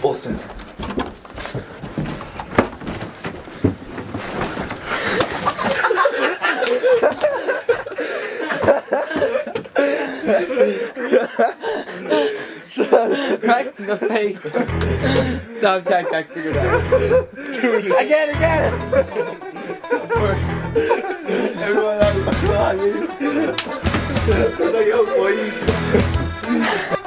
Boston. Right in the face. No, Jack, figure it out. Again. Everyone out of my boys.